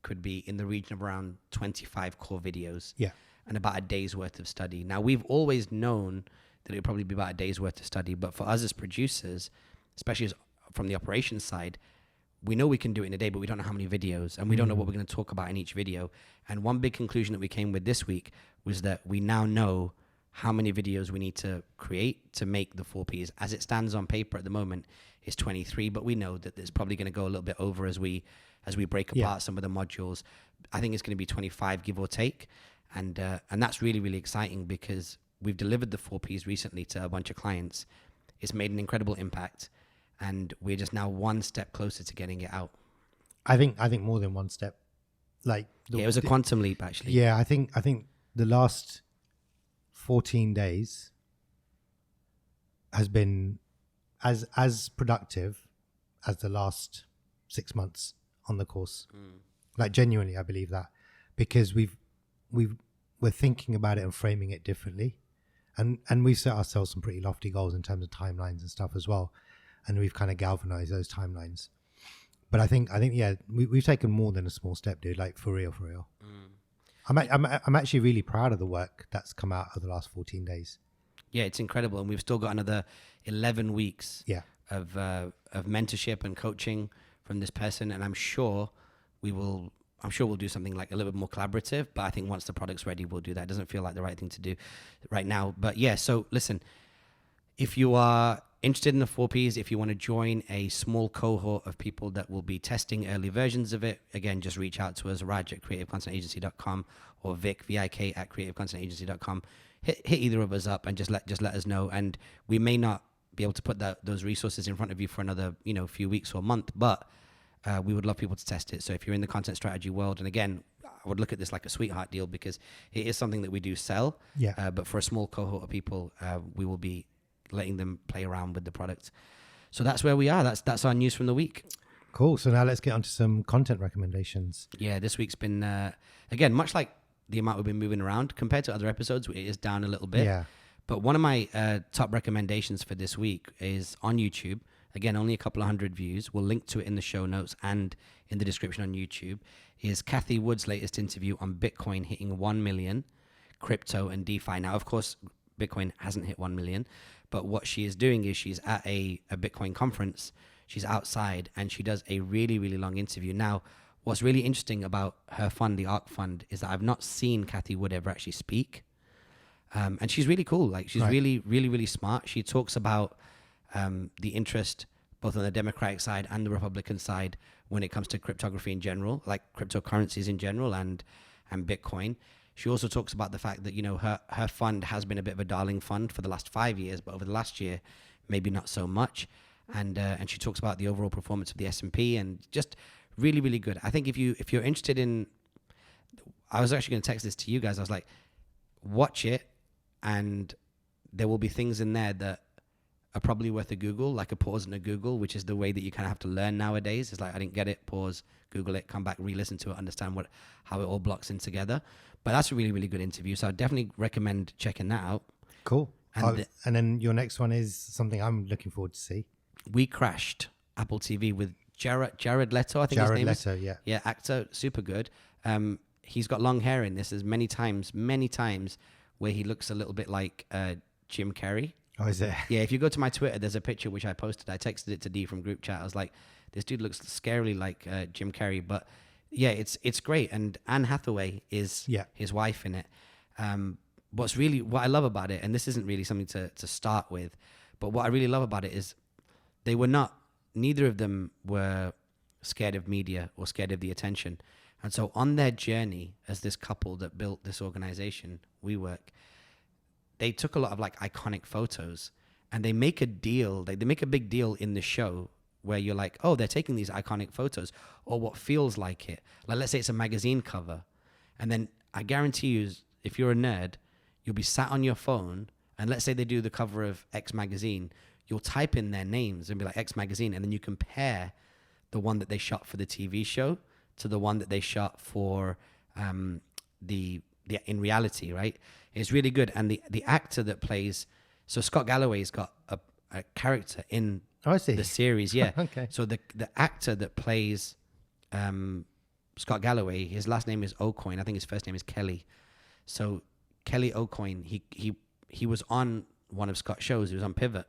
could be in the region of around 25 core videos. Yeah. And about a day's worth of study. Now, we've always known that it would probably be about a day's worth of study, but for us as producers, especially from the operations side, we know we can do it in a day, but we don't know how many videos, and we don't know what we're going to talk about in each video. And one big conclusion that we came with this week was that we now know how many videos we need to create to make the 4Ps. As it stands on paper at the moment, is 23, but we know that it's probably going to go a little bit over as we break apart some of the modules. I think it's going to be 25, give or take. And that's really, really exciting, because we've delivered the 4Ps recently to a bunch of clients. It's made an incredible impact, and we're just now one step closer to getting it out. I think more than one step. Like it was a quantum leap, actually. Yeah, I think the last 14 days has been as productive as the last 6 months on the course. Like genuinely, I believe that, because we're thinking about it and framing it differently, and we've set ourselves some pretty lofty goals in terms of timelines and stuff as well, and we've kind of galvanized those timelines. But I think yeah, we've taken more than a small step, dude. Like for real. I'm actually really proud of the work that's come out of the last 14 days. Yeah, it's incredible, and we've still got another 11 weeks of mentorship and coaching from this person, and I'm sure we'll do something like a little bit more collaborative, but I think once the product's ready, we'll do that. It doesn't feel like the right thing to do right now. But yeah, so listen, if you are interested in the 4Ps, if you want to join a small cohort of people that will be testing early versions of it, again, just reach out to us, Raj at creativecontentagency.com, or Vic, VIK, at creativecontentagency.com. Hit either of us up and just let us know. And we may not be able to put those resources in front of you for another few weeks or month, but we would love people to test it. So if you're in the content strategy world, and again, I would look at this like a sweetheart deal, because it is something that we do sell. Yeah. But for a small cohort of people, we will be letting them play around with the product. So that's where we are. That's our news from the week. Cool. So now let's get onto some content recommendations. Yeah, this week's been again, much like the amount we've been moving around compared to other episodes, it is down a little bit. Yeah. But one of my top recommendations for this week is on YouTube. Again, only a couple of hundred views. We'll link to it in the show notes and in the description on YouTube. Is Cathie Wood's latest interview on Bitcoin hitting 1 million, crypto and DeFi. Now, of course, Bitcoin hasn't hit 1 million, but what she is doing is she's at a Bitcoin conference. She's outside and she does a really, really long interview. Now, what's really interesting about her fund, the ARC fund, is that I've not seen Cathie Wood ever actually speak. And she's really cool. Like she's really, really, really smart. She talks about the interest both on the Democratic side and the Republican side when it comes to cryptography in general, like cryptocurrencies in general and Bitcoin. She also talks about the fact that, her fund has been a bit of a darling fund for the last 5 years, but over the last year, maybe not so much. And she talks about the overall performance of the S&P and just really, really good. I think if you're interested in, I was actually going to text this to you guys. I was like, watch it, and there will be things in there that are probably worth a Google, like a pause and a Google, which is the way that you kind of have to learn nowadays. It's like, I didn't get it, pause, Google it, come back, re-listen to it, understand how it all blocks in together. But that's a really, really good interview. So I definitely recommend checking that out. Cool. And And then your next one is something I'm looking forward to see. We Crashed, Apple TV, with Jared Leto, I think his name is. Jared Leto, yeah. Yeah, actor, super good. He's got long hair in this. There's many times where he looks a little bit like Jim Carrey. Oh, is it? Yeah, if you go to my Twitter, there's a picture which I posted. I texted it to D from group chat. I was like, this dude looks scarily like Jim Carrey. But yeah, it's great. And Anne Hathaway is his wife in it. What I love about it, and this isn't really something to start with, but what I really love about it is neither of them were scared of media or scared of the attention. And so on their journey as this couple that built this organization, WeWork, they took a lot of like iconic photos, and they make a deal. They make a big deal in the show where you're like, oh, they're taking these iconic photos, or what feels like it. Like, let's say it's a magazine cover. And then I guarantee you, if you're a nerd, you'll be sat on your phone, and let's say they do the cover of X magazine, you'll type in their names and be like X magazine, and then you compare the one that they shot for the TV show to the one that they shot for the in reality, right? It's really good. And the actor that plays, so Scott Galloway's got a character in the series, yeah. Okay. So the actor that plays Scott Galloway, his last name is O'Coin. I think his first name is Kelly. So Kelly O'Coin, he was on one of Scott's shows. He was on Pivot.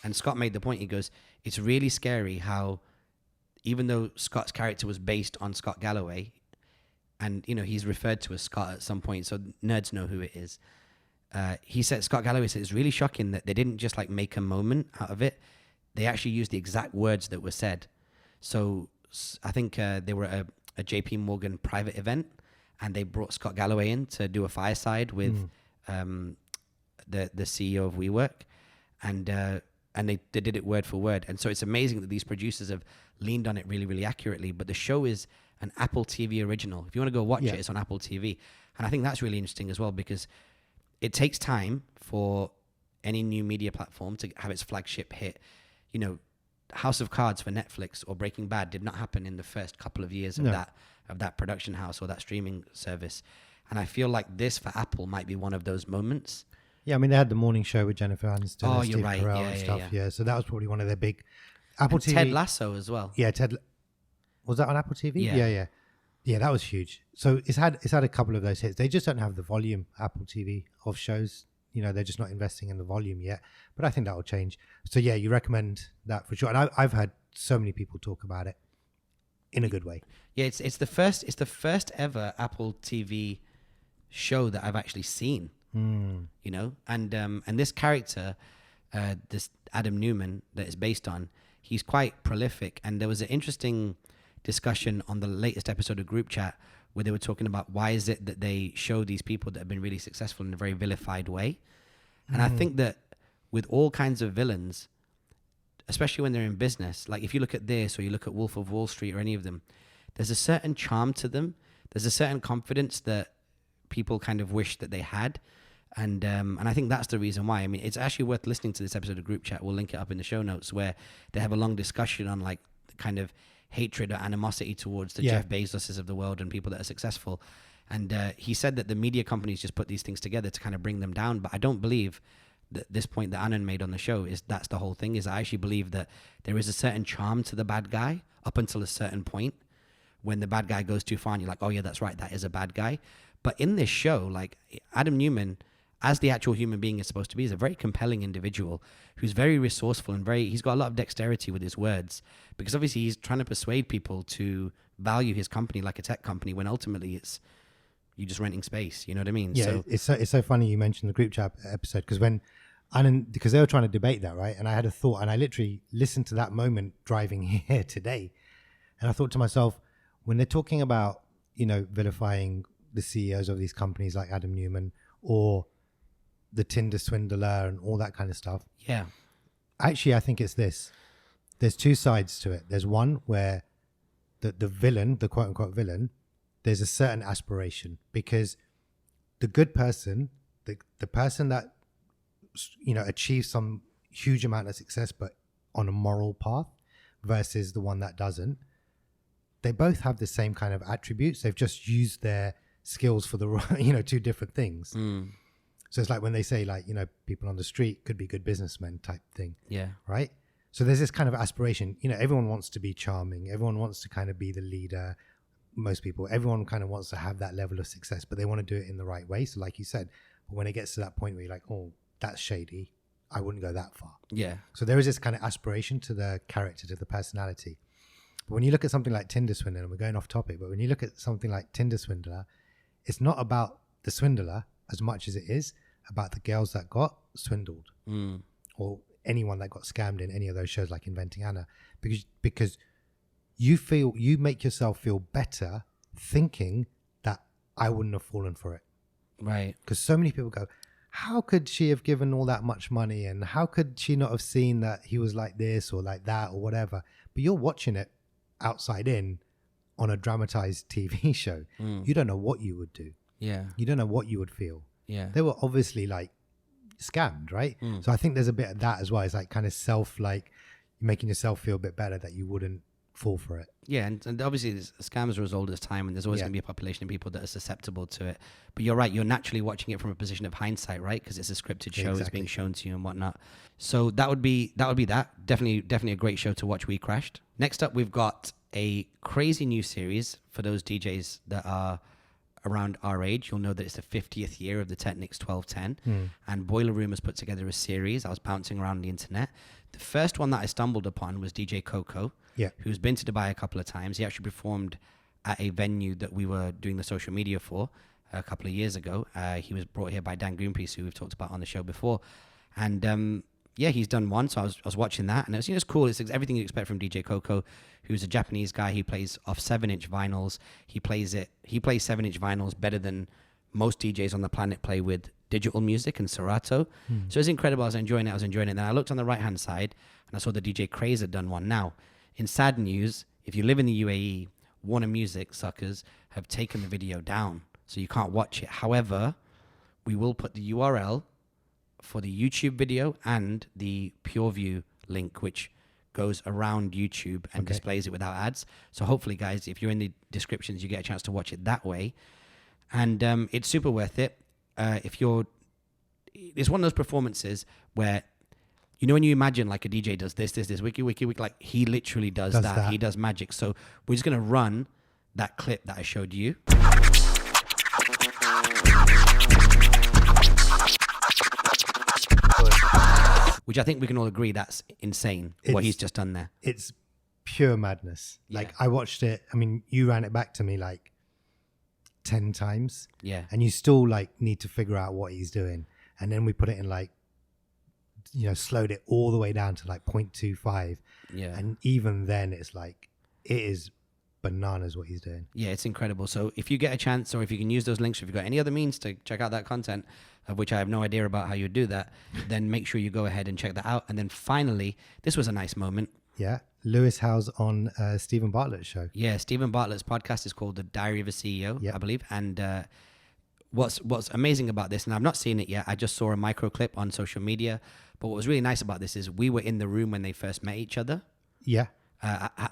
And Scott made the point, he goes, it's really scary how, even though Scott's character was based on Scott Galloway, and, you know, he's referred to as Scott at some point, so nerds know who it is. Scott Galloway said, it's really shocking that they didn't just like make a moment out of it. They actually used the exact words that were said. So I think they were at a JP Morgan private event, and they brought Scott Galloway in to do a fireside with the CEO of WeWork. And they did it word for word. And so it's amazing that these producers have leaned on it really, really accurately. But the show is an Apple TV original. If you want to go watch it, it's on Apple TV. And I think that's really interesting as well, because it takes time for any new media platform to have its flagship hit. You know, House of Cards for Netflix or Breaking Bad did not happen in the first couple of years of that production house or that streaming service. And I feel like this for Apple might be one of those moments. Yeah, I mean, they had the morning show with Jennifer Aniston and you're Steve right. Carell and stuff. Yeah, so that was probably one of their big Apple TV. Ted Lasso as well. Yeah, was that on Apple TV? Yeah, that was huge. So it's had a couple of those hits. They just don't have the volume, Apple TV, of shows. You know, they're just not investing in the volume yet. But I think that will change. So yeah, you recommend that for sure. And I've heard so many people talk about it in a good way. Yeah, it's the first ever Apple TV show that I've actually seen. You know, and this character, this Adam Newman that is based on, he's quite prolific. And there was an interesting discussion on the latest episode of Group Chat where they were talking about why is it that they show these people that have been really successful in a very vilified way. And I think that with all kinds of villains, especially when they're in business, like if you look at this or you look at Wolf of Wall Street or any of them, there's a certain charm to them. There's a certain confidence that people kind of wish that they had. And I think that's the reason why. I mean, it's actually worth listening to this episode of Group Chat. We'll link it up in the show notes, where they have a long discussion on like the kind of hatred or animosity towards the Jeff Bezoses of the world and people that are successful. And he said that the media companies just put these things together to kind of bring them down. But I don't believe that this point that Anand made on the show is that's the whole thing. Is I actually believe that there is a certain charm to the bad guy up until a certain point. When the bad guy goes too far and you're like, oh yeah, that's right, that is a bad guy. But in this show, like Adam Newman, as the actual human being is supposed to be, is a very compelling individual who's very resourceful and he's got a lot of dexterity with his words, because obviously he's trying to persuade people to value his company like a tech company when ultimately it's you just renting space. You know what I mean? Yeah, so it's so funny you mentioned the Group Chat episode, because they were trying to debate that, right? And I had a thought, and I literally listened to that moment driving here today, and I thought to myself, when they're talking about, you know, vilifying the CEOs of these companies like Adam Newman or the Tinder swindler and all that kind of stuff. Yeah. Actually, I think it's this. There's two sides to it. There's one where the villain, the quote unquote villain, there's a certain aspiration, because the good person, the person that, you know, achieves some, huge amount of success, but on a moral path, versus the one that doesn't. They both have the same kind of attributes. They've just used their skills for the, two different things. So it's like when they say like, people on the street could be good businessmen type thing. Yeah. Right. So there's this kind of aspiration, everyone wants to be charming. Everyone wants to kind of be the leader. Most people, everyone kind of wants to have that level of success, but they want to do it in the right way. So like you said, but when it gets to that point where you're like, oh, that's shady, I wouldn't go that far. Yeah. So there is this kind of aspiration to the character, to the personality. But when you look at something like Tinder Swindler, and we're going off topic, but when you look at something like Tinder Swindler, it's not about the swindler as much as it is about the girls that got swindled or anyone that got scammed in any of those shows like Inventing Anna, because you make yourself feel better thinking that I wouldn't have fallen for it. Right. Because so many people go, how could she have given all that much money? And how could she not have seen that he was like this or like that or whatever? But you're watching it outside in on a dramatized TV show. You don't know what you would do. Yeah. You don't know what you would feel. Yeah. They were obviously like scammed, right? So I think there's a bit of that as well. It's like kind of making yourself feel a bit better that you wouldn't fall for it. Yeah, and obviously scams are as old as time, and there's always going to be a population of people that are susceptible to it. But you're right, you're naturally watching it from a position of hindsight, right? Because it's a scripted show, it's being shown to you and whatnot. So that would be that. Definitely a great show to watch. We Crashed. Next up, we've got a crazy new series for those DJs that are around our age. You'll know that it's the 50th year of the Technics 1210, and Boiler Room has put together a series. I was bouncing around the internet. The first one that I stumbled upon was DJ Coco, who's been to Dubai a couple of times. He actually performed at a venue that we were doing the social media for a couple of years ago. He was brought here by Dan Greenpeace, who we've talked about on the show before. And he's done one. So I was watching that, and it's cool. It's everything you expect from DJ Coco, who's a Japanese guy. He plays off 7-inch vinyls. He plays 7-inch vinyls better than most DJs on the planet play with digital music and Serato. So it's incredible. I was enjoying it. Then I looked on the right-hand side, and I saw the DJ Craze had done one. Now, in sad news, if you live in the UAE, Warner Music suckers have taken the video down, so you can't watch it. However, we will put the URL for the YouTube video and the PureView link, which goes around YouTube and displays it without ads. So hopefully, guys, if you're in the descriptions, you get a chance to watch it that way. And it's super worth it. It's one of those performances where, when you imagine like a DJ does this, wiki, like he literally does that. He does magic. So we're just going to run that clip that I showed you. Which I think we can all agree that's insane, what he's just done there. It's pure madness. Like I watched it. I mean, you ran it back to me like 10 times. Yeah. And you still like need to figure out what he's doing. And then we put it in like, slowed it all the way down to like 0.25. Yeah. And even then it's like, it is bananas what he's doing. Yeah, it's incredible. So if you get a chance, or if you can use those links, or if you've got any other means to check out that content, of which I have no idea about how you do that, then make sure you go ahead and check that out. And then finally, this was a nice moment. Yeah. Lewis Howes on Stephen Bartlett's show. Yeah, Stephen Bartlett's podcast is called The Diary of a CEO, I believe. And what's amazing about this, and I've not seen it yet, I just saw a micro clip on social media, but what was really nice about this is we were in the room when they first met each other. Yeah.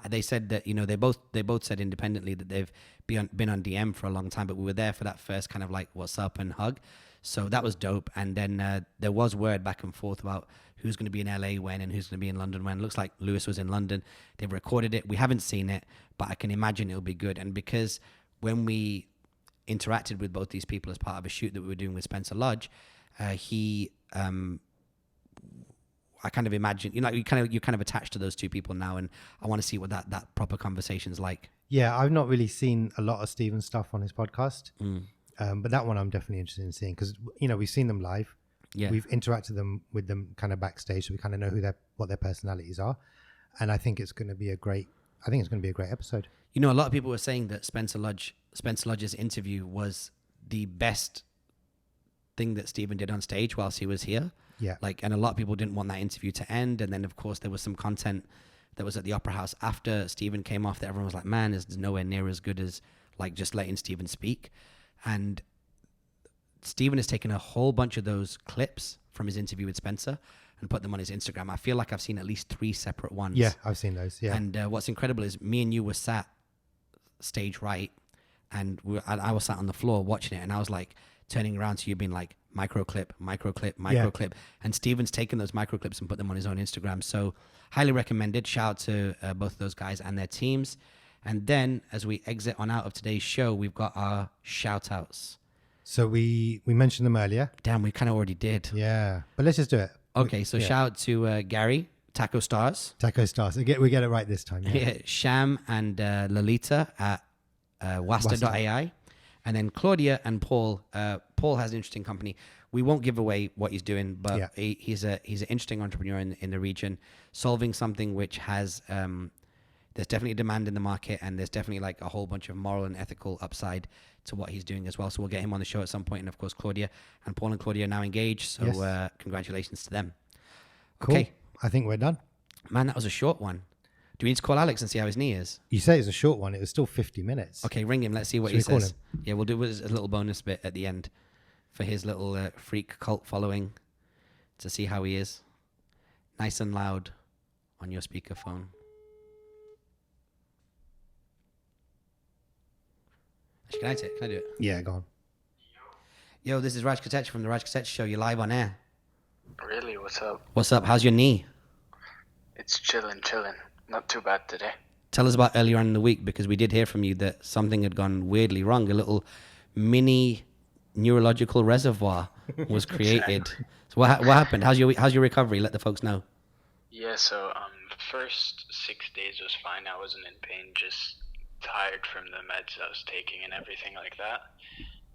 They said that, they both said independently that they've been on DM for a long time, but we were there for that first kind of like what's up and hug. So that was dope. And then there was word back and forth about who's going to be in LA when and who's going to be in London when. Looks like Lewis was in London. They've recorded it. We haven't seen it, but I can imagine it'll be good. And because when we interacted with both these people as part of a shoot that we were doing with Spencer Lodge, I kind of imagine, you're kind of attached to those two people now, and I want to see what that proper conversation's like. Yeah, I've not really seen a lot of Steven's stuff on his podcast, but that one I'm definitely interested in seeing because we've seen them live, we've interacted with them kind of backstage, so we kind of know what their personalities are, and I think it's going to be a great episode. A lot of people were saying that Spencer Lodge's interview was the best thing that Stephen did on stage whilst he was here. Yeah. And a lot of people didn't want that interview to end. And then, of course, there was some content that was at the Opera House after Stephen came off that everyone was like, man, it's nowhere near as good as just letting Stephen speak. And Stephen has taken a whole bunch of those clips from his interview with Spencer and put them on his Instagram. I feel like I've seen at least 3 separate ones. Yeah, I've seen those. Yeah. And what's incredible is me and you were sat stage right, and I was sat on the floor watching it, and I was like turning around to you being like, micro clip, and Steven's taken those micro clips and put them on his own Instagram. So highly recommended. Shout out to both of those guys and their teams. And then as we exit on out of today's show, we've got our shout outs. So we mentioned them earlier. Damn, we kind of already did. Yeah, but let's just do it. Okay, so shout out to Gary, Taco Stars. Taco Stars. We get it right this time. Yeah. Sham and Lolita at Wasta.ai. And then Claudia and Paul. Paul has an interesting company. We won't give away what he's doing, but he's an interesting entrepreneur in the region, solving something which has there's definitely demand in the market, and there's definitely like a whole bunch of moral and ethical upside to what he's doing as well. So we'll get him on the show at some point. And of course, Claudia and Paul and Claudia are now engaged. So congratulations to them. Cool. Okay. I think we're done. Man, that was a short one. Do we need to call Alex and see how his knee is? You say it's a short one. It was still 50 minutes. Okay, ring him. Let's see what he says. Yeah, we'll do a little bonus bit at the end for his little freak cult following to see how he is. Nice and loud on your speakerphone. Can I do it? Yeah, go on. Yo, this is Raj Kotecha from the Raj Kotecha Show. You're live on air. Really? What's up? What's up? How's your knee? It's chilling. Not too bad today. Tell us about earlier on in the week, because we did hear from you that something had gone weirdly wrong. A little mini neurological reservoir was created. So what happened? How's your recovery? Let the folks know. Yeah, so first 6 days was fine. I wasn't in pain, just tired from the meds I was taking and everything like that.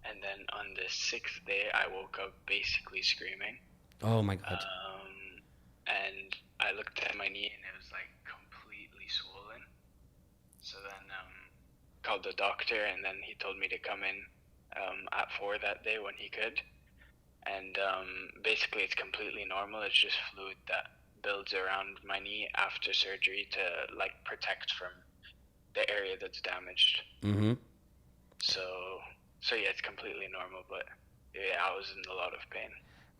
And then on the 6th day, I woke up basically screaming. Oh my God. And I looked at my knee and it was like completely swollen. So then called the doctor, and then he told me to come in at 4 that day when he could. And basically it's completely normal. It's just fluid that builds around my knee after surgery to like protect from the area that's damaged. Mm-hmm. So yeah, it's completely normal, but yeah, I was in a lot of pain.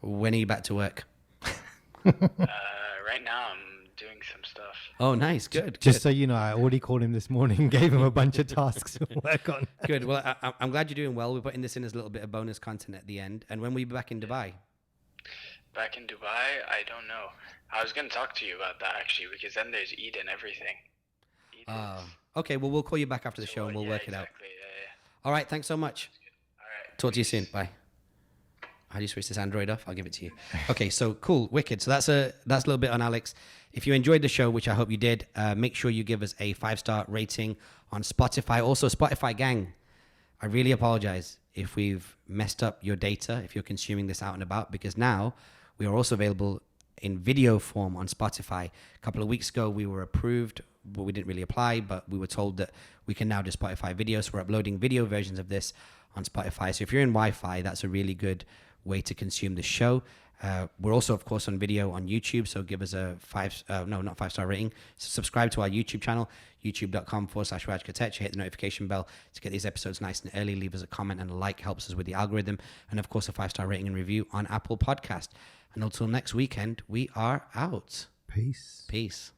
When are you back to work? Right now I'm doing some stuff. Oh, nice. Good. Just so you know, I already called him this morning, gave him a bunch of tasks to work on. Good. Well, I'm glad you're doing well. We're putting this in as a little bit of bonus content at the end. And when will you be back in Dubai? Back in Dubai? I don't know. I was going to talk to you about that actually, because then there's Eid and everything. Okay. Well, we'll call you back after the show and we'll work it out. Yeah. All right. Thanks so much. All right. Talk to you soon. Bye. How do you switch this Android off? I'll give it to you. Okay, so cool, wicked. So that's a little bit on Alex. If you enjoyed the show, which I hope you did, make sure you give us a 5-star rating on Spotify. Also, Spotify gang, I really apologize if we've messed up your data, if you're consuming this out and about, because now we are also available in video form on Spotify. A couple of weeks ago, we were approved, but we didn't really apply, but we were told that we can now do Spotify video. So we're uploading video versions of this on Spotify. So if you're in Wi-Fi, that's a really good way to consume the show. We're also, of course, on video on YouTube, so give us a 5-star rating. So subscribe to our YouTube channel, youtube.com/Raj Kotecha. Hit the notification bell to get these episodes nice and early. Leave us a comment and a like, helps us with the algorithm. And of course, a 5-star rating and review on Apple Podcast. And until next weekend, we are out. Peace.